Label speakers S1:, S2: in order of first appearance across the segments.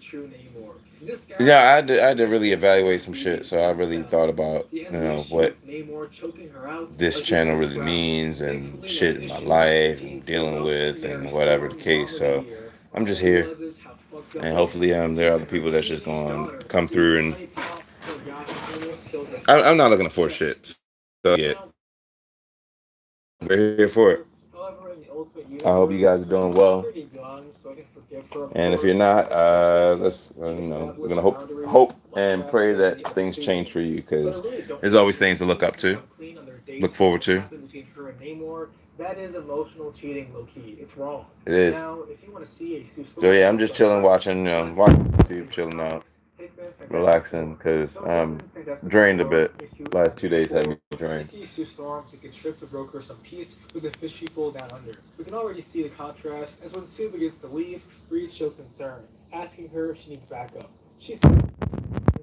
S1: true Namor. And this guy
S2: Yeah,
S1: is
S2: I had to really evaluate some shit.
S1: completely
S2: So I really
S1: insane.
S2: thought about,
S1: The end
S2: you
S1: of the
S2: know,
S1: issue
S2: what
S1: with Namor choking her out
S2: this
S1: like he's
S2: channel
S1: gonna
S2: really
S1: drown.
S2: means and
S1: Thankfully,
S2: shit
S1: next
S2: in my
S1: issue, the
S2: life
S1: team
S2: and
S1: pulls
S2: dealing
S1: off
S2: with
S1: Mare
S2: and whatever the
S1: Storm's
S2: case.
S1: Bomb of the
S2: So
S1: Year, but
S2: I'm just
S1: all he
S2: here,
S1: realizes how fucked up
S2: and
S1: it is.
S2: hopefully there are
S1: Chasing
S2: other
S1: her
S2: people that's just
S1: teenage
S2: going to
S1: daughter,
S2: come
S1: who
S2: through, and
S1: Honey Pop forgot almost killed
S2: I'm
S1: herself.
S2: not looking to force
S1: Yes,
S2: shit. So yeah,
S1: now
S2: we're here for it.
S1: however, in the Ultimate
S2: I hope you
S1: Universe,
S2: guys are doing
S1: she's
S2: well.
S1: pretty young, so I can forgive her, of
S2: And if you're
S1: course,
S2: not,
S1: especially since
S2: let's
S1: she
S2: we're gonna
S1: established boundaries
S2: hope
S1: much
S2: and pray
S1: faster in
S2: that
S1: the other
S2: things change for
S1: seasons.
S2: you,
S1: But I
S2: because
S1: really don't
S2: there's
S1: like
S2: always
S1: when
S2: things to look
S1: Sue
S2: up
S1: can
S2: to,
S1: come clean on their
S2: look
S1: dates, like
S2: forward
S1: what
S2: to.
S1: happened between her and Namor. That is emotional cheating, low key. It's wrong.
S2: It is.
S1: Now, if you want to see a Sue
S2: So
S1: Storm
S2: yeah, I'm
S1: girl
S2: just
S1: done
S2: chilling,
S1: right,
S2: watching
S1: let's
S2: YouTube,
S1: in the
S2: chilling out,
S1: comics. Hickman, Fantastic
S2: relaxing,
S1: Four.
S2: because
S1: So
S2: I'm
S1: Hickman, Fantastic
S2: drained a
S1: Four,
S2: bit.
S1: issue
S2: Last 2 days had
S1: 124.
S2: me
S1: We
S2: drained.
S1: see Sue Storm take a trip to broker some peace with the fish people down under. We can already see the contrast as when Sue begins to leave, Reed shows concern, asking her if she needs backup. She says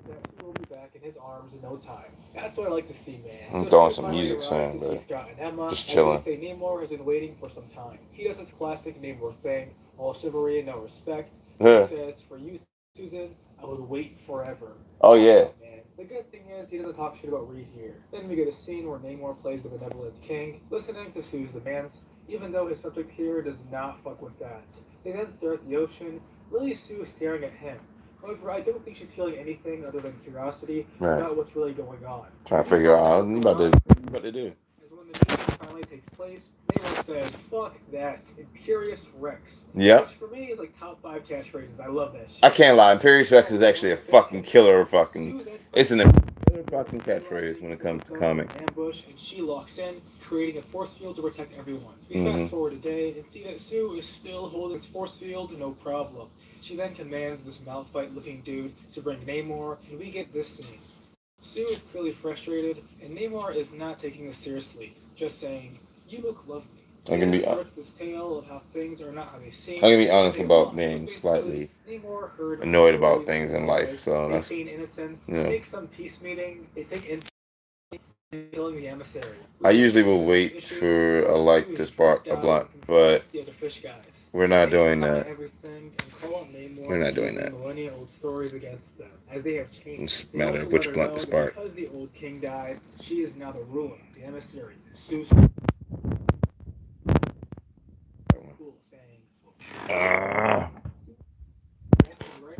S1: that he will be back in his arms in no time. That's what I like to see, man.
S2: I'm
S1: So
S2: throwing
S1: Sue
S2: some
S1: finally
S2: music
S1: arrives
S2: soon,
S1: to see
S2: but
S1: Scott and Emma,
S2: just
S1: as they
S2: chilling.
S1: say Namor has been waiting for some time. He does his classic Namor thing, all chivalry and no respect. He says, "For you, Susan, I would wait forever."
S2: Oh
S1: Why
S2: yeah.
S1: not, man? The good thing is he doesn't talk shit about Reed here. Then we get a scene where Namor plays the Benevolence King, listening to Sue's demands, even though his subject here does not fuck with that. They then stare at the ocean, really Sue is staring at him. However, I don't think she's feeling anything other than curiosity
S2: Right.
S1: about what's really going on.
S2: Trying to
S1: She
S2: figure
S1: finds out
S2: out
S1: what's
S2: what you
S1: going
S2: about to
S1: on
S2: what you
S1: pretty
S2: about to do.
S1: as when the meeting finally takes place, Namor says, "Fuck that, Imperious Rex," which
S2: Yep.
S1: for me is like top five catchphrases. I love that
S2: I
S1: shit.
S2: can't lie. Imperious Rex
S1: Now,
S2: is
S1: on
S2: actually a
S1: the fish
S2: fucking
S1: case,
S2: killer. Fucking,
S1: Sue then
S2: it's
S1: presses
S2: an killer fucking catchphrase
S1: realizing
S2: when it
S1: that the
S2: comes to
S1: Thug is an
S2: comics.
S1: ambush and she locks in, creating a force field to protect everyone. We fast
S2: Hmm.
S1: forward a day and see that Sue is still holding this force field, no problem. She then commands this Malphite looking dude to bring Namor, and we get this scene. Sue is clearly frustrated, and Namor is not taking this seriously, just saying, "You look lovely."
S2: I'm
S1: He
S2: gonna
S1: then
S2: be
S1: starts this tale of how things are not how they
S2: I'm
S1: seem,
S2: gonna be
S1: how
S2: honest
S1: they
S2: about
S1: look, but
S2: being
S1: basically,
S2: slightly
S1: Namor heard
S2: annoyed about
S1: stories of
S2: things
S1: his
S2: in life.
S1: lives,
S2: So
S1: they
S2: that's,
S1: feign innocence,
S2: you know.
S1: make some peace meeting, they take in killing the emissary. We
S2: I
S1: then
S2: usually
S1: get
S2: will
S1: into the next
S2: wait
S1: issue,
S2: for
S1: where
S2: a
S1: Sue
S2: like to
S1: is
S2: spark
S1: drugged
S2: a
S1: out
S2: blunt,
S1: and
S2: but
S1: confronts the other fish guys.
S2: we're not
S1: They
S2: doing
S1: deny
S2: that.
S1: everything and call out
S2: We're
S1: Namor for
S2: not doing
S1: using
S2: that.
S1: millennia-old stories against them, as they have
S2: It's
S1: changed.
S2: a
S1: They
S2: matter
S1: also
S2: of
S1: let
S2: which
S1: her
S2: blunt to
S1: know that
S2: spark.
S1: because the old king died, she is now the ruin, the emissary, Sue's cool saying,
S2: Ah.
S1: right?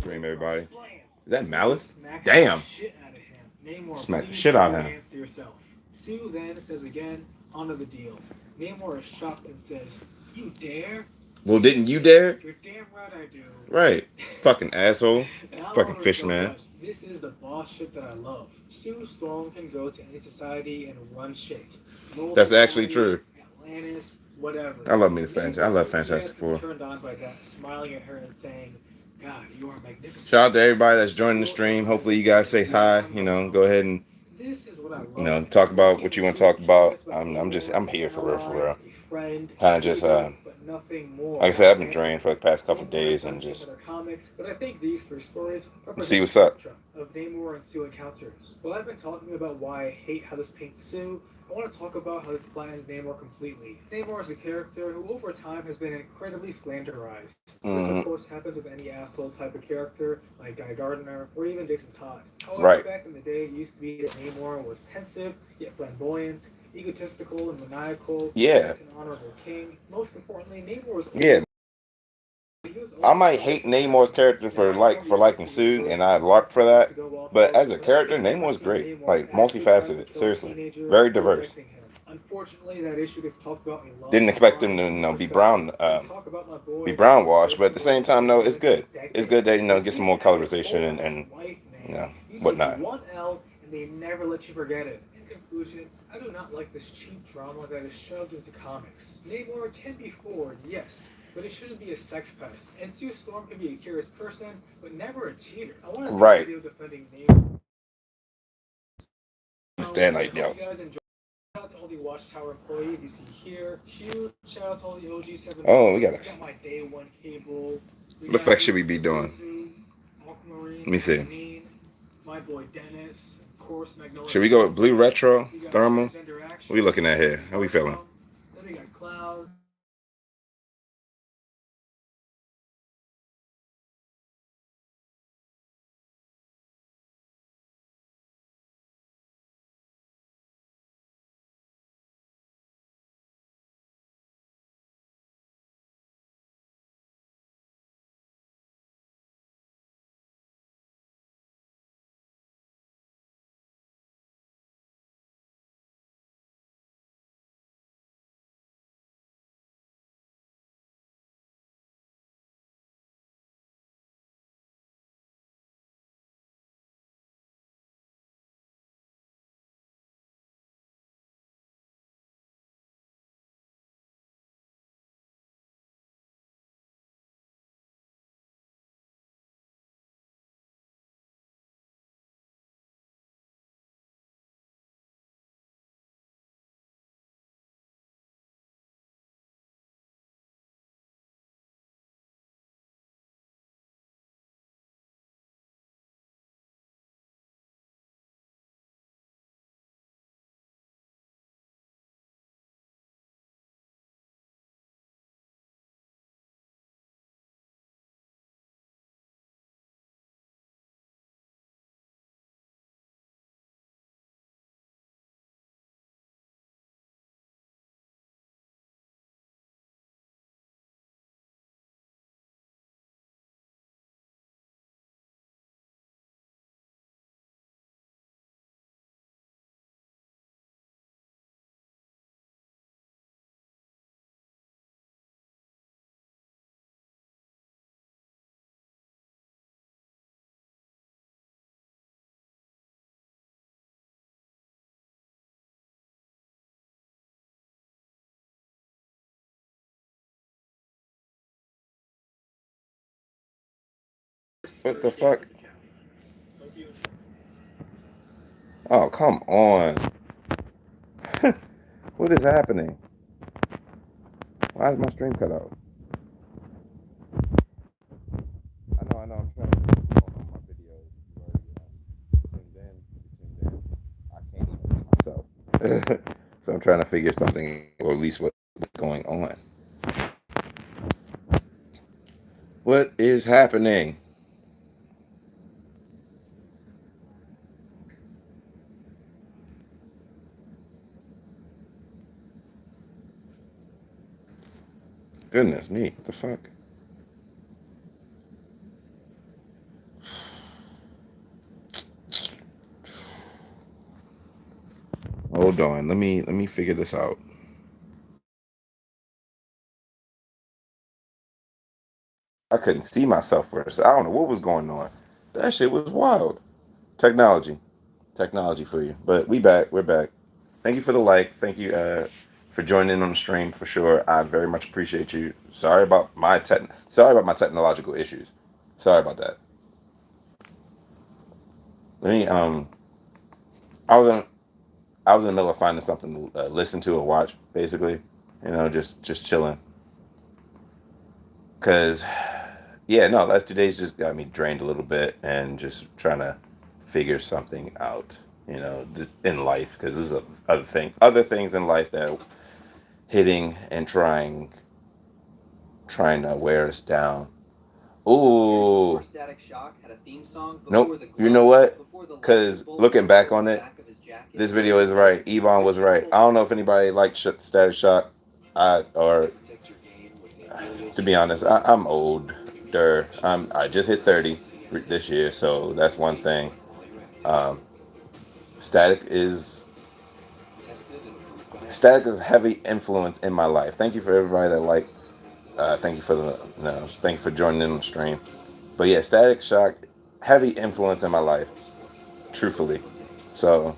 S2: Dream, everybody.
S1: Slam!
S2: Is that
S1: Sue
S2: Malice?
S1: smacks the
S2: Damn.
S1: shit out of him. Namor,
S2: Smack the
S1: please
S2: shit
S1: keep
S2: out
S1: your
S2: of him.
S1: hands to yourself. Sue then says again, honor the deal. Namor is shocked and says, "You dare?"
S2: Well,
S1: Sue
S2: didn't you
S1: says,
S2: dare?
S1: "You're damn right I do."
S2: Right. Fucking asshole.
S1: And I
S2: Fucking
S1: love her
S2: fish
S1: so
S2: man.
S1: much. This is the boss shit that I love. Sue Storm can go to any society and run shit. Mole
S2: That's actually
S1: Society,
S2: true.
S1: Atlantis, whatever.
S2: I love me the fans. I
S1: Namor
S2: love
S1: appears
S2: Fantastic
S1: to be
S2: Four.
S1: turned on by that, smiling at her and saying, "God, you are magnificent."
S2: Shout out to everybody that's joining the
S1: Sue
S2: stream. Hopefully you
S1: admires
S2: guys
S1: him
S2: say hi.
S1: beyond
S2: You
S1: the
S2: know, go
S1: phone.
S2: ahead and,
S1: This is what I
S2: you
S1: love,
S2: know,
S1: man.
S2: talk about
S1: He
S2: what
S1: and
S2: you want to
S1: Sue are
S2: talk about.
S1: curious about
S2: I'm
S1: Namor,
S2: here
S1: an
S2: for real, for
S1: ally,
S2: real.
S1: a friend,
S2: Kind
S1: a
S2: of just
S1: leader, but nothing more.
S2: like I said, I've been
S1: That's
S2: drained
S1: it.
S2: for the past couple
S1: Namor has
S2: days
S1: done
S2: and
S1: shit
S2: just
S1: with other comics, but I think these three stories
S2: see
S1: represent the
S2: what's up.
S1: spectrum of Namor and Sue encounters. While I've been talking about why I hate how this paints Sue, I want to talk about how this flattens Namor completely. Namor is a character who over time has been incredibly flanderized. This of
S2: Hmm.
S1: course happens with any asshole type of character like Guy Gardner or even Jason Todd. However,
S2: Right.
S1: back in the day it used to be that Namor was pensive yet flamboyant, egotistical and maniacal,
S2: Yeah.
S1: yet an honorable king. Most importantly, Namor was
S2: Yeah.
S1: he was
S2: I
S1: always
S2: might
S1: perfect
S2: hate
S1: for
S2: Namor's
S1: certain
S2: character
S1: things. Now, I know the
S2: for liking
S1: Ultimate
S2: Sue,
S1: Universe
S2: and I
S1: wants
S2: larp for
S1: some things
S2: that.
S1: to go well
S2: But
S1: for,
S2: as a
S1: but I
S2: character,
S1: have never
S2: Namor's
S1: seen
S2: great.
S1: Namor
S2: Like
S1: actually trying to
S2: multifaceted.
S1: kill a
S2: Seriously,
S1: teenager
S2: very
S1: or
S2: diverse.
S1: rejecting him. Unfortunately, that issue gets talked about a lot
S2: Didn't expect him
S1: online
S2: to,
S1: from this
S2: be
S1: perspective. They talk about my
S2: be
S1: boy
S2: brown
S1: Namor
S2: washed. But at
S1: cursing
S2: the
S1: about
S2: same
S1: the
S2: time, no, it's
S1: boyfriend for
S2: good. It's good
S1: decades.
S2: that
S1: But
S2: get some
S1: he's
S2: more
S1: had a
S2: colorization
S1: whole
S2: and,
S1: ass wife,
S2: you
S1: man.
S2: know,
S1: You take
S2: whatnot.
S1: one L and they never let you forget it. In conclusion, I do not like this cheap drama that is shoved into comics. Namor can be forward, yes, but it shouldn't be a sex pest. And Sue Storm can be a curious person, but never a cheater. I want to see a
S2: Right.
S1: video defending Namor.
S2: Understand,
S1: And I
S2: like,
S1: hope
S2: yo,
S1: you guys enjoy. Shout out to all the Watchtower employees you see here. Huge shout out to all the OG 7
S2: oh, we
S1: members.
S2: got
S1: I
S2: a.
S1: got my day one cable. We
S2: What the
S1: got
S2: fuck should we
S1: Lucy
S2: be doing?
S1: Pazuzu,
S2: Let
S1: Aquamarine,
S2: me see.
S1: Janine, boy Dennis, of course Magnolia.
S2: Should we go with blue retro
S1: We got
S2: thermal?
S1: transgender action.
S2: What are we looking at here? How we feeling?
S1: Then we got Cloud.
S2: What the fuck? Oh, come on. What is happening? Why is my stream cut out? I know, I'm trying to on my videos. You already tuned in. I can't even see myself. So I'm trying to figure something, or at least what's going on. What is happening? Goodness me, what the fuck? Hold on, let me figure this out. I couldn't see myself first. I don't know what was going on. That shit was wild. Technology for you. But we're back. Thank you for the like. Thank you for joining in on the stream for sure. I very much appreciate you. Sorry about my technological issues. Sorry about that. Let me I was in I was in the middle of finding something to listen to or watch, basically. Just chilling. Cause yeah, no, last 2 days just got me drained a little bit and just trying to figure something out, in life. Because there's other things in life that are hitting and trying to wear us down. Ooh.
S3: Static Shock had a theme song
S2: Nope. You know what? Because looking back on it, this video is right. Ebon was right. I don't know if anybody liked Static Shock. To be honest, I'm older. I just hit 30 this year, so that's one thing. Static is a heavy influence in my life. Thank you for everybody that liked. Thank you for joining in on the stream. But yeah, Static Shock, heavy influence in my life, truthfully. So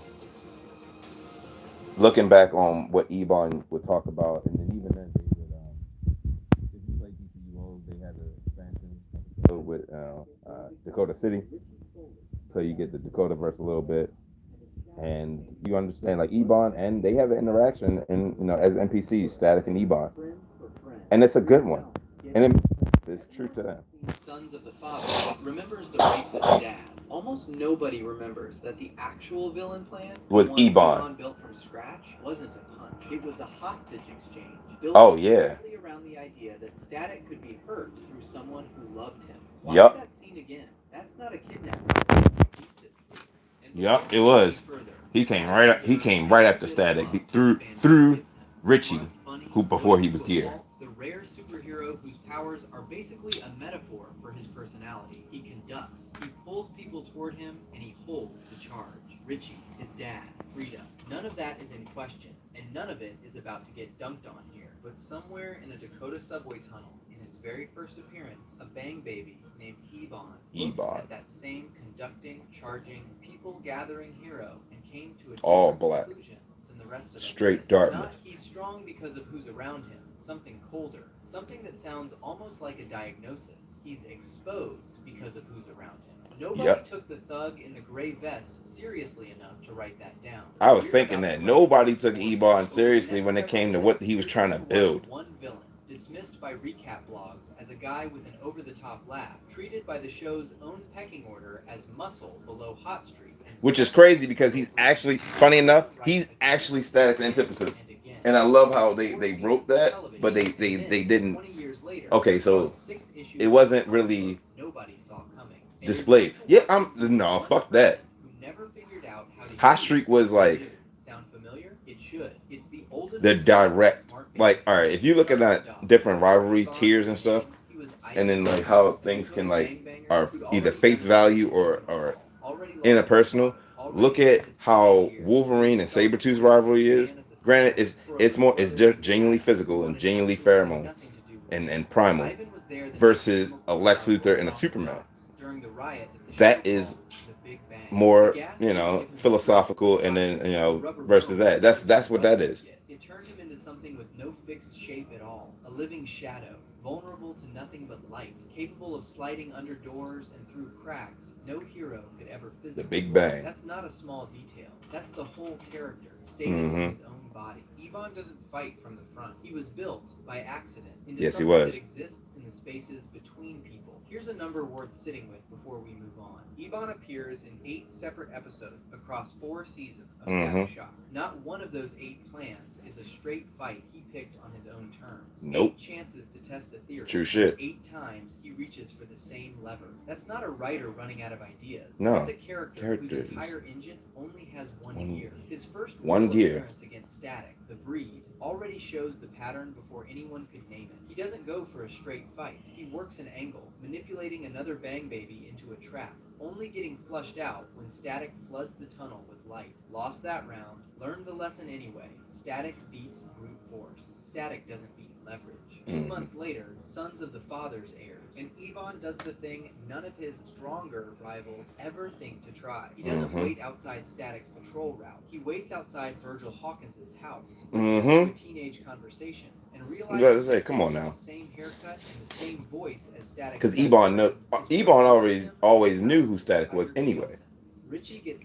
S2: looking back on what Ebon would talk about, and then even then they would, if you play DCUO, they had an expansion episode with Dakota City, so you get the Dakota verse a little bit, and you understand like Ebon, and they have an interaction, and as NPCs, Static and Ebon, and it's a good one, and it makes It's true to that.
S3: Sons of the Father remembers the racist dad. Almost nobody remembers that the actual villain plan
S2: Was
S3: one
S2: Ebon.
S3: built from scratch wasn't a punch. It was a hostage exchange built
S2: Oh, yeah.
S3: entirely around the idea that Static could be hurt through someone who loved him. Watch
S2: Yup.
S3: that scene again. That's not a kidnapping.
S2: Yup, it was. He came right after Static through Richie, who before he was here.
S3: The rare superhero whose powers are basically a metaphor for his personality. He conducts, he pulls people toward him, and he holds the charge. Richie, his dad, freedom. None of that is in question, and none of it is about to get dunked on here. But somewhere in a Dakota subway tunnel, in his very first appearance, a bang baby named Ebon looked at that same conducting, charging, people-gathering hero and came to a
S2: All
S3: different
S2: black.
S3: conclusion than the rest of us.
S2: Straight darkness.
S3: Not he's strong because of who's around him, something colder, something that sounds almost like a diagnosis. He's exposed because of who's around him. Nobody took the thug in the gray vest seriously enough to write that down.
S2: I was thinking that nobody took Ebon seriously when it came to what he was trying to build.
S3: One villain, dismissed by recap blogs as a guy with an over-the-top laugh, treated by the show's own pecking order as muscle below Hot Streak.
S2: Which is crazy because he's actually, funny enough, he's actually Static's antithesis. And I love how they wrote that, but they didn't. Okay, so it wasn't really displayed. Yeah, no, fuck that. Hot Streak was like the direct, like, all right, if you look at that different rivalry tiers and stuff, and then like how things can like are either face value or interpersonal. Look at how Wolverine and Sabretooth's rivalry is. Granted, it's just genuinely physical and genuinely pheromone and primal versus a Lex Luthor and a Superman. That is more, philosophical, and then versus that. That's what that is.
S3: It turned him into something with no fixed shape at all, a living shadow, vulnerable to nothing but light, capable of sliding under doors and through cracks no hero could ever physically.
S2: The Big Bang.
S3: That's not a small detail. That's the whole character, stated in his own body. Ebon doesn't fight from the front. He was built by accident into
S2: Yes, he
S3: something
S2: was.
S3: that exists in the spaces between people. Here's a number worth sitting with before we move on. Ebon appears in 8 separate episodes across 4 seasons of Static Shock. Not one of those 8 plans is a straight fight he picked on his own terms.
S2: Nope.
S3: 8 chances to test the theory.
S2: True shit.
S3: 8 times he reaches for the same lever. That's not a writer running out of ideas.
S2: No.
S3: It's a character whose entire engine only has one gear. His first
S2: one gear
S3: appearance against Static, the Breed, already shows the pattern before anyone could name it. He doesn't go for a straight fight. He works an angle, manipulating another bang baby into a trap, only getting flushed out when Static floods the tunnel with light. Lost that round, learned the lesson anyway. Static beats brute force. Static doesn't beat leverage. 2 months later, Sons of the Fathers airs, and Ebon does the thing none of his stronger rivals ever think to try. He doesn't wait outside Static's patrol route. He waits outside Virgil Hawkins' house, listens to a teenage conversation, and realizes
S2: come on now.
S3: the same haircut and the same voice as Static.
S2: Because Ebon always knew who Static was anyway.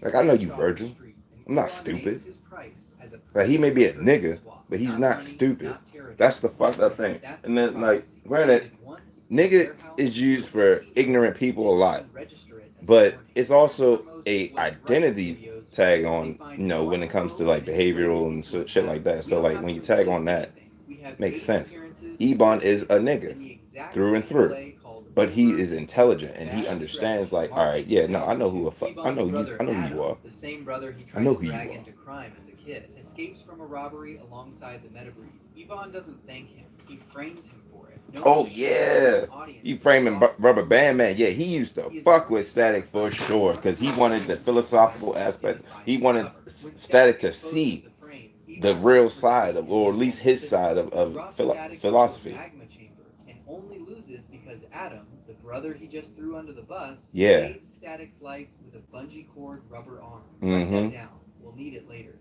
S2: Like, I know you, Virgil. I'm not stupid. Like, he may be a nigga, but he's not stupid. That's the fucked up thing. And then, like, granted, nigga is used for ignorant people a lot, but it's also a identity tag on, when it comes to like behavioral and shit like that. So like when you tag on that, makes sense. Ebon is a nigga through and through, but he is intelligent and he understands, like, all right, yeah, no, I know who I know who you are.
S3: The same brother he tried
S2: I know
S3: to
S2: who you
S3: drag
S2: are.
S3: into crime as a kid escapes from a robbery alongside the Metabreed. Ebon doesn't thank him. He frames him for it.
S2: Oh yeah, he framing Rubber Band Man. Yeah, he used to fuck with Static for sure because he wanted the philosophical aspect. He wanted Static to see the real side of, or at least his side of philosophy.
S3: And only loses because Adam, the brother he just threw under the bus,
S2: Yeah.
S3: saves Static's life with a bungee cord rubber arm. Write that down. We'll need it later.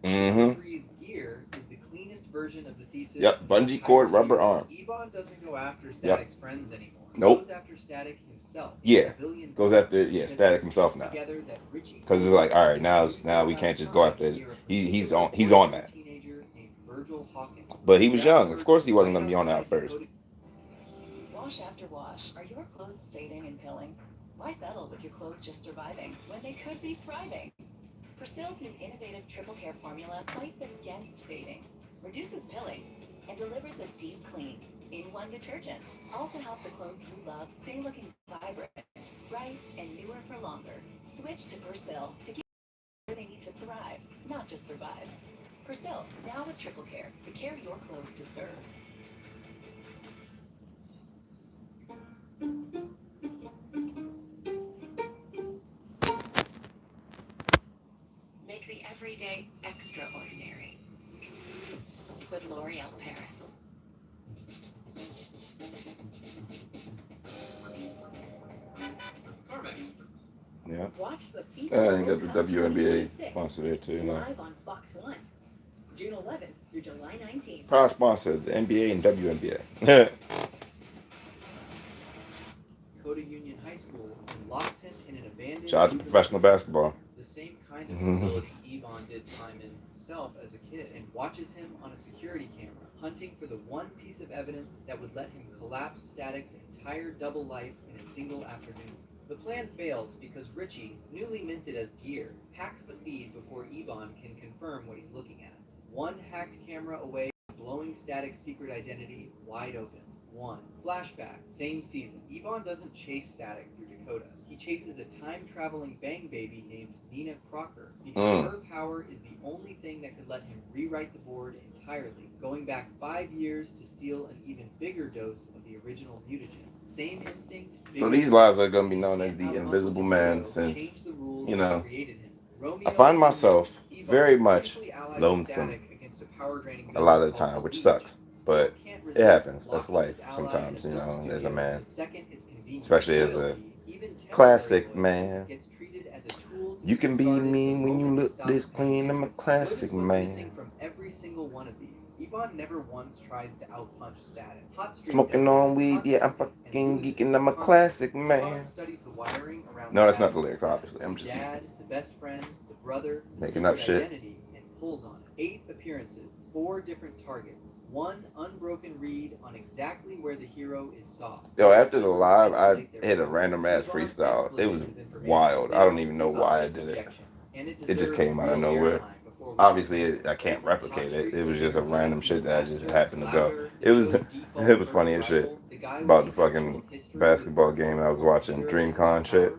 S3: Bree's gear is the cleanest version of the thesis.
S2: Yep, bungee cord rubber arm.
S3: Ebon doesn't go after Static's friends anymore.
S2: Nope.
S3: He goes after Static himself.
S2: Yeah, goes after Static himself now. Because it's like, all right, now we can't just go after it. He's on that. But he was young. Of course he wasn't gonna be on that first.
S4: Wash after wash, are your clothes fading and pilling? Why settle with your clothes just surviving when they could be thriving? Persil's new innovative triple care formula fights against fading, reduces pilling, and delivers a deep clean in one detergent, all to help the clothes you love stay looking vibrant, bright, and newer for longer. Switch to Persil to give where they need to thrive, not just survive. Persil, now with triple care, the care your clothes deserve. Make the everyday extraordinary with L'Oreal Paris.
S2: Yeah.
S4: Watch the
S2: And
S4: FIFA
S2: you got
S4: World
S2: the
S4: Cup
S2: WNBA
S4: 2026
S2: sponsor there too. No.
S4: live on Fox 1, June 11th through July 19th.
S2: Proud sponsor, the NBA and WNBA.
S3: Dakota Union High School and locks him in an abandoned
S2: Shout out to professional basketball.
S3: The same kind of facility Yvonne did time in himself as a kid, and watches him on a security camera, hunting for the one piece of evidence that would let him collapse Static's entire double life in a single afternoon. The plan fails because Richie, newly minted as Gear, hacks the feed before Yvonne can confirm what he's looking at. One hacked camera away, blowing Static's secret identity wide open. 1. Flashback, same season. Yvonne doesn't chase Static through Dakota. He chases a time-traveling bang baby named Nina Crocker, because her power is the only thing that could let him rewrite the board entirely, going back 5 years to steal an even bigger dose of the original mutagen. Same instinct.
S2: So these lives are going to be known as the Invisible Man since, you know, I find myself very much lonesome a lot of the time, which sucks. But it happens. That's life sometimes, you know, as a man. Especially as a classic man. You can be mean when you look this clean. I'm a classic man.
S3: From every single one of these. Yvonne never once tries to outpunch Static.
S2: Smoking on weed, yeah, I'm fucking geeking. I'm a classic man. No, that's not the lyrics, obviously. I'm just
S3: Dad, the best friend, the brother,
S2: making up shit.
S3: Identity, and pulls on it. 8 appearances, 4 different targets, 1 unbroken read on exactly where the hero is soft.
S2: Yo, after the live, I hit a random ass freestyle. It was wild. I don't even know why I did it. It just came out of nowhere. Obviously, I can't replicate it. It was just a random shit that I just happened to go. It was funny as shit about the fucking basketball game I was watching, DreamCon shit.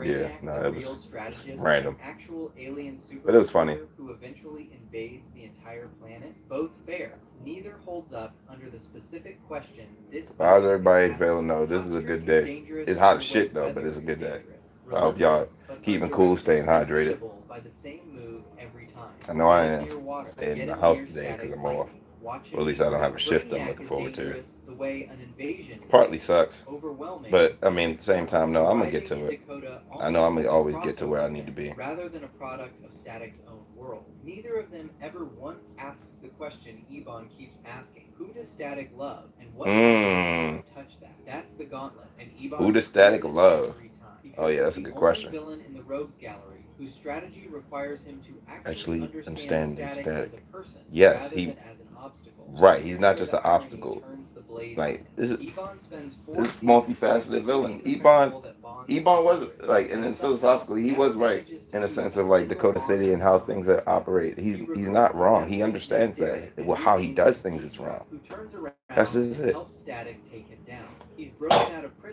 S2: Yeah, no, it was random. But it was funny.
S3: Who eventually invades the entire planet? Both fair. Neither holds up under the specific question.
S2: How's everybody feeling? No, this is a good day. It's hot as shit though, but it's a good day. I hope y'all keeping cool, staying hydrated. I know I am staying in the house today because I'm off. Or at least I don't have a shift I'm looking forward to. Partly sucks, but I mean, at the same time, no, I'm gonna get to it. I know I'm gonna always get to where I need to be.
S3: Rather than a product of Static's own world. Neither of them ever once asks the question Yvonne keeps asking. Who does Static love? And what touch that? That's the gauntlet. And Yvonne,
S2: who does Static love? Oh yeah, that's a good question.
S3: Villain in the Rogues Gallery, whose strategy requires him to
S2: actually understand Static.
S3: As a person,
S2: yes,
S3: he as an obstacle.
S2: Right, he's not just an obstacle. Like this is multifaceted villain. Ebon was like, and then philosophically, he was right in a sense of like Dakota City and how things operate. He's not wrong. He understands that. Well, how he does things is wrong. That's just it.
S3: Static take him down. He's broken out of prison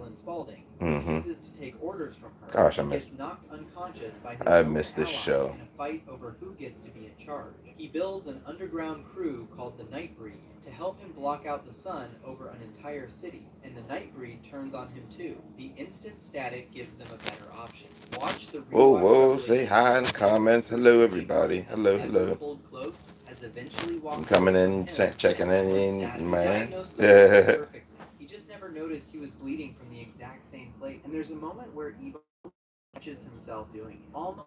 S3: in Spalding. Refuses to take orders from her.
S2: Gosh, I missed.
S3: Knocked unconscious by his
S2: I missed this show.
S3: In a fight over who gets to be in charge. He builds an underground crew called the Nightbreed to help him block out the sun over an entire city, and the Nightbreed turns on him too. The instant Static gives them a better option. Watch the
S2: whoa, say hi in the comments. Hello, everybody. Hello. I'm coming in, checking in, man. Yeah.
S3: He just never noticed he was bleeding from the exact same place. And there's a moment where Yvonne catches himself doing it. Almost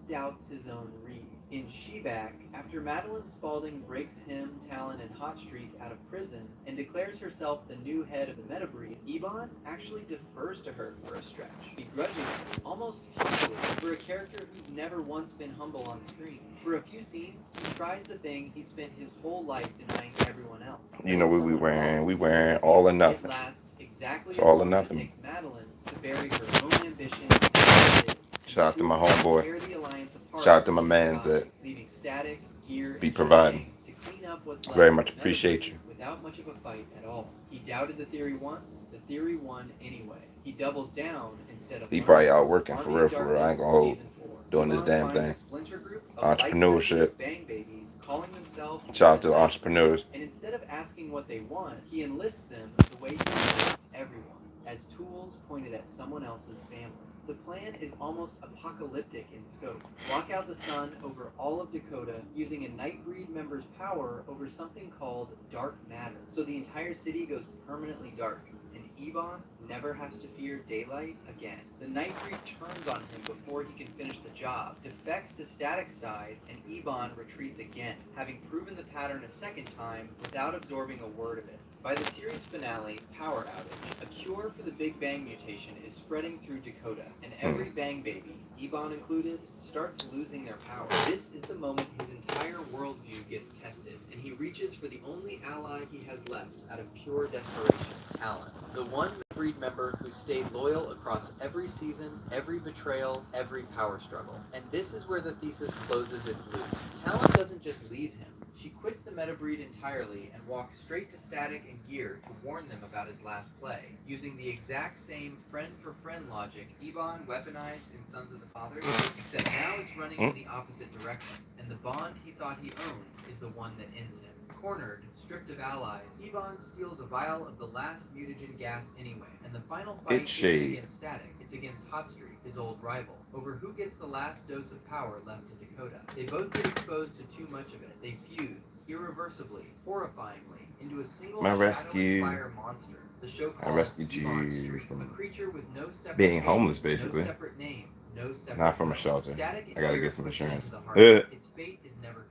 S3: doubts his own read. In Sheback, after Madeline Spaulding breaks him, Talon, and Hotstreak out of prison and declares herself the new head of the Metabreed, Ebon actually defers to her for a stretch, begrudgingly, almost humbly, for a character who's never once been humble on screen. For a few scenes, he tries the thing he spent his whole life denying everyone else.
S2: You know what we wearing? We wearing all or nothing.
S3: It lasts exactly
S2: It's
S3: as
S2: all or
S3: long as it
S2: nothing.
S3: takes Madeline to bury her own ambition and
S2: Shout out to my homeboy.
S3: tear the alliance apart,
S2: Shout out to my mans that
S3: leaving Static, Gear,
S2: be
S3: and
S2: providing.
S3: Shebang to clean up what's left
S2: Very
S3: of
S2: much
S3: the
S2: appreciate
S3: Metabreed
S2: you.
S3: without much of a fight at all. He doubted the theory once, the theory won anyway. He doubles down instead of
S2: He
S3: learning.
S2: probably out working for
S3: Army
S2: real,
S3: of
S2: for real. I ain't
S3: Darkness,
S2: gonna hold.
S3: Season 4.
S2: Doing this
S3: Ebon
S2: damn
S3: finds
S2: thing.
S3: a splinter group of
S2: Entrepreneurship.
S3: like-minded bang babies calling themselves
S2: Shout out to the entrepreneurs.
S3: and instead of asking what they want, he enlists them the way he enlists everyone, as tools pointed at someone else's family. The plan is almost apocalyptic in scope. Block out the sun over all of Dakota using a Nightbreed member's power over something called dark matter. So the entire city goes permanently dark, and Ebon never has to fear daylight again. The Nightbreed turns on him before he can finish the job, defects to Static's side, and Ebon retreats again, having proven the pattern a second time without absorbing a word of it. By the series finale, Power Outage, a cure for the Big Bang mutation is spreading through Dakota, and every Bang Baby, Ebon included, starts losing their power. This is the moment his entire worldview gets tested, and he reaches for the only ally he has left out of pure desperation, Talon. The one breed member who stayed loyal across every season, every betrayal, every power struggle. And this is where the thesis closes its loop. Talon doesn't just leave him. She quits the Metabreed entirely and walks straight to Static and Gear to warn them about his last play, using the exact same friend-for-friend logic Ebon weaponized in Sons of the Fathers, except now it's running in the opposite direction, and the bond he thought he owned is the one that ends him. Cornered, stripped of allies, Ebon steals a vial of the last mutagen gas anyway, and the final fight
S2: It's
S3: isn't
S2: shade.
S3: against Static, it's against Hotstreak, his old rival, over who gets the last dose of power left to Dakota. They both get exposed to too much of it. They fuse, irreversibly, horrifyingly, into a single
S2: My
S3: shadow
S2: rescue.
S3: and fire monster. The show
S2: I
S3: calls
S2: rescued
S3: Ebon
S2: you
S3: Streak,
S2: from
S3: a creature with no separate
S2: being
S3: face,
S2: homeless, basically.
S3: no separate name, no separate
S2: Not from a
S3: will.
S2: shelter.
S3: Static
S2: I gotta
S3: Gear
S2: get some
S3: puts it
S2: insurance.
S3: into the heart. Its fate is never confirmed.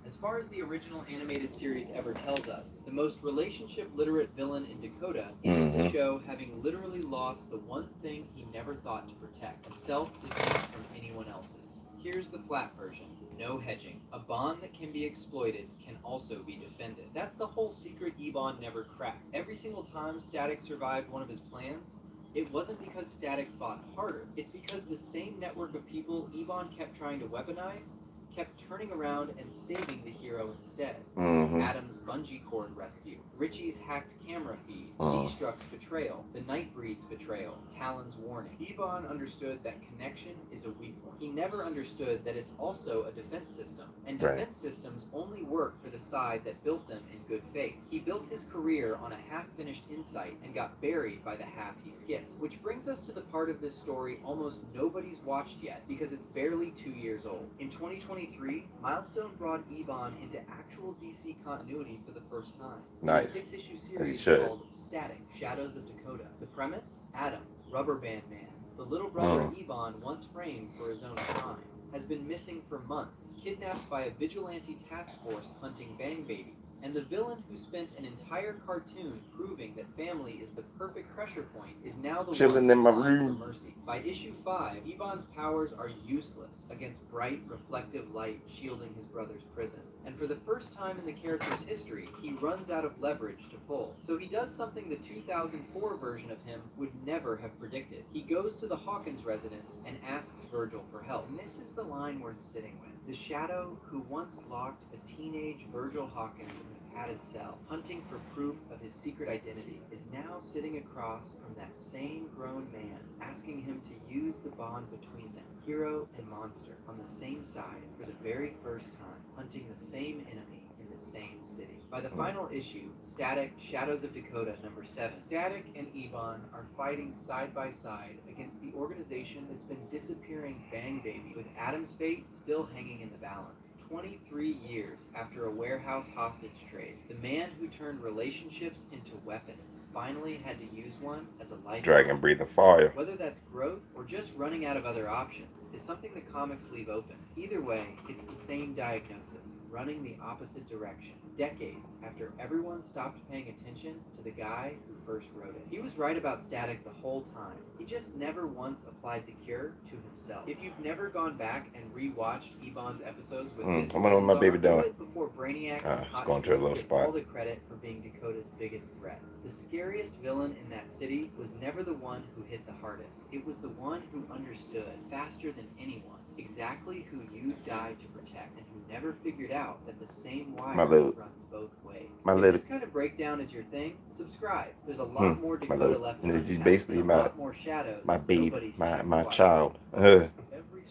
S3: As far as the original animated series ever tells us, the most relationship-literate villain in Dakota ends the show having literally lost the one thing he never thought to protect, a self-distinct from anyone else's. Here's the flat version. No hedging. A bond that can be exploited can also be defended. That's the whole secret Ebon never cracked. Every single time Static survived one of his plans, it wasn't because Static fought harder. It's because the same network of people Ebon kept trying to weaponize kept turning around and saving the hero instead. Adam's bungee cord rescue, Richie's hacked camera feed, Destruct's betrayal, the Nightbreed's betrayal, Talon's warning. Ebon understood that connection is a weak one. He never understood that it's also a defense system, and defense systems only work for the side that built them in good faith. He built his career on a half-finished insight and got buried by the half he skipped. Which brings us to the part of this story almost nobody's watched yet because it's barely 2 years old. In 2023, Milestone brought Ebon into actual DC continuity for the first time.
S2: Nice.
S3: A 6-issue
S2: As he
S3: series
S2: should.
S3: called Static, Shadows of Dakota. The premise? Adam, Rubber Band Man, the little brother Ebon once framed for his own crime, has been missing for months, kidnapped by a vigilante task force hunting bang babies. And the villain who spent an entire cartoon proving that family is the perfect pressure point is now the
S2: Chilling
S3: one
S2: in my
S3: applying
S2: room.
S3: for mercy. By issue 5, Ebon's powers are useless against bright, reflective light shielding his brother's prison. And for the first time in the character's history, he runs out of leverage to pull. So he does something the 2004 version of him would never have predicted. He goes to the Hawkins residence and asks Virgil for help. And this is the line worth sitting with. The Shadow who once locked a teenage Virgil Hawkins in the padded cell, hunting for proof of his secret identity, is now sitting across from that same grown man, asking him to use the bond between them, hero and monster, on the same side for the very first time, hunting the same enemy in the same city. By the final issue, Static, Shadows of Dakota, number 7, Static and Ebon are fighting side by side against the organization that's been disappearing Bang Baby, with Adam's fate still hanging in the balance. 23 years after a warehouse hostage trade, the man who turned relationships into weapons finally had to use one as a life.
S2: Dragon breathing fire.
S3: Whether that's growth or just running out of other options is something the comics leave open. Either way, it's the same diagnosis, running the opposite direction, decades after everyone stopped paying attention to the guy who first wrote it. He was right about Static the whole time. He just never once applied the cure to himself. If you've never gone back and rewatched Ebon's episodes with this
S2: I wonder what my baby
S3: do
S2: doing.
S3: it before Brainiac and Hot
S2: Going to a
S3: Strike
S2: little
S3: get
S2: spot.
S3: all the credit for being Dakota's biggest threats. The scariest villain in that city was never the one who hit the hardest. It was the one who understood, faster than anyone, exactly who you died to protect, and who never figured out that the same wire runs both ways. If this kind of breakdown is your thing, subscribe. There's a lot more Dakota left to
S2: This is
S3: unpack,
S2: basically
S3: and a lot more shadows
S2: my baby,
S3: nobody's
S2: my
S3: checked
S2: child.
S5: Every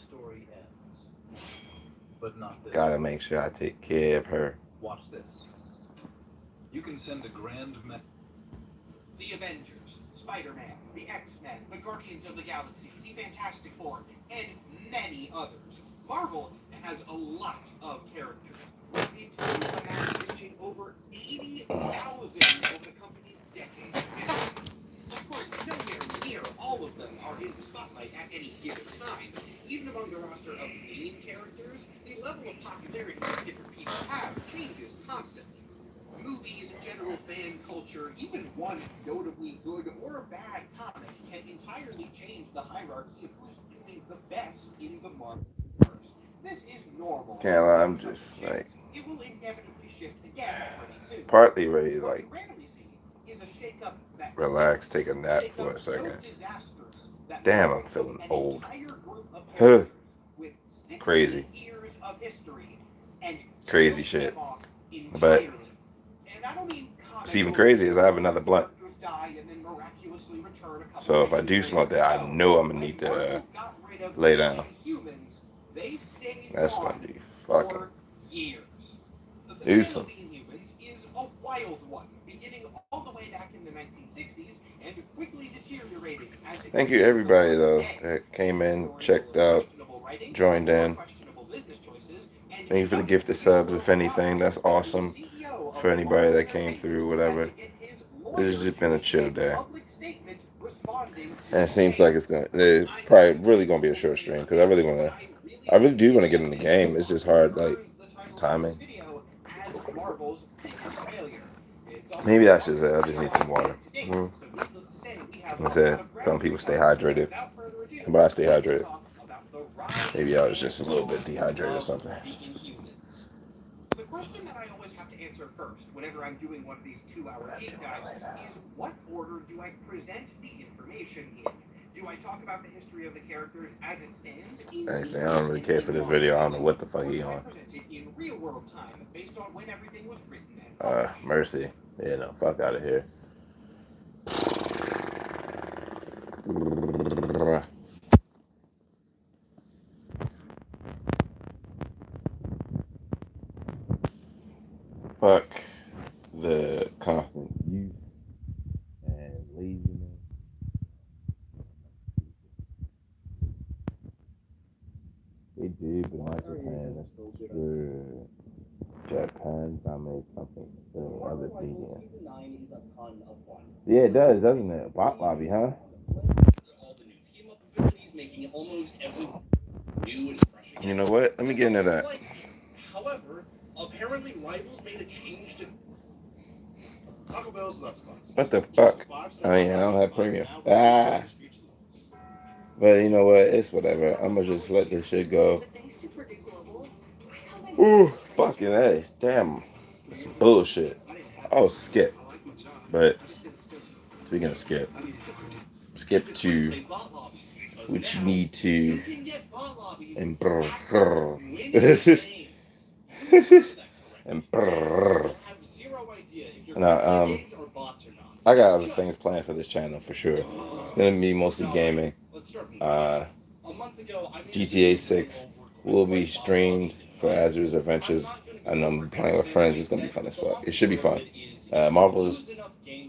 S5: story ends, but not this.
S2: Gotta make sure I take care of her.
S5: Watch this. You can send a grand
S6: The Avengers, Spider-Man, the X-Men, the Guardians of the Galaxy, the Fantastic Four, and many others. Marvel has a lot of characters, with the total amount reaching over 80,000 over the company's decade. And of course, nowhere near all of them are in the spotlight at any given time. Even among the roster of main characters, the level of popularity that different people have changes constantly. Movies, general fan culture, even one notably good or bad comic can entirely change the hierarchy of who's doing the best in the Marvel universe. This is normal.
S2: Can't lie, I'm just like
S6: it will inevitably shift again pretty soon.
S2: partly ready to
S6: What
S2: like
S6: we rarely see is a shakeup that
S2: relax, take a nap
S6: shakeup
S2: for a second.
S6: so disastrous that
S2: Damn, I'm
S6: an
S2: feeling old.
S6: entire group of characters with 60
S2: Crazy.
S6: years of history and
S2: Crazy
S6: killed
S2: shit.
S6: them off
S2: But
S6: entirely. And I don't mean
S2: it's even crazy is I have another blunt.
S6: characters die and then miraculously return a couple
S2: So if I
S6: days
S2: do
S6: later.
S2: smoke that, I know I'm gonna need
S6: When
S2: to
S6: Marvel got rid of
S2: lay
S6: the
S2: down.
S6: Inhumans, they stayed
S2: That's
S6: on
S2: gonna be fucking.
S6: for years. The
S2: Do
S6: tale of
S2: some.
S6: the Inhumans is a wild one, beginning all the way back in the 1960s and quickly deteriorating as it
S2: Thank you
S6: continues
S2: everybody
S6: to
S2: though
S6: today.
S2: that came in,
S6: Stories
S2: checked
S6: full of
S2: out,
S6: questionable writing,
S2: joined in.
S6: questionable business choices, and
S2: Thank you for the gifted subs, if anything. That's awesome. For anybody that came through, whatever. This has just been a chill day. And it seems like it's probably really gonna be a short stream because I really do want to get in the game. It's just hard, like timing. Maybe that's just it. I just need some water. I said, telling people stay hydrated, but I stay hydrated. Maybe I was just a little bit dehydrated or something.
S6: The question that I always have to answer first whenever I'm doing one of these 2-hour deep dives is what order do I present the information in? Do I talk about the history of the characters as it stands?
S2: Actually, I don't really care for this video. I don't know what the fuck he
S6: Or do I
S2: on.
S6: present it in real world time based on when everything was written and published?
S2: Mercy. Yeah, no, fuck out of here. Fuck the constant use and laziness. They did, but not Japan. That's true. Japan, I made something for the other vegan. Yeah, it does, doesn't it? Bot lobby, huh?
S7: All the new team up abilities, making almost every new and fresh again.
S2: You know what? Let me get into that.
S7: However, apparently rivals made a change to
S8: Taco Bell's nut spots.
S2: What the fuck? Oh yeah, I don't have premium. Ah. But you know what? It's whatever. I'm gonna just let this shit go.
S4: But thanks to Purdue Global, I have
S2: Ooh, fucking A. Damn. That's some bullshit. Oh, skip. But speaking of skip, skip to which you need to and brr, brr. and brr. Now, I got other things planned for this channel for sure. It's gonna be mostly gaming. GTA 6 will be streamed for Azur's Adventures. I know I'm playing with friends. It's gonna be fun as fuck. It should be fun. Marvel's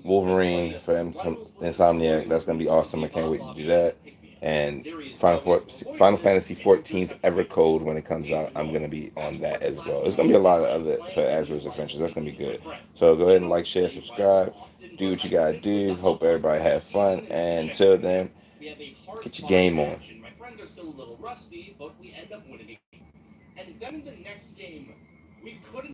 S2: Wolverine for Insomniac. That's gonna be awesome. I can't wait to do that. And Final Fantasy 14's Evercode, when it comes out, I'm gonna be on that as well. There's gonna be a lot of other for Asbury's Adventures. That's gonna be good. So go ahead and like, share, subscribe, do what you gotta do. Hope everybody have fun. And until then, get your game on.
S7: My friends are still a little rusty, but we end up winning. And then in the next game, we couldn't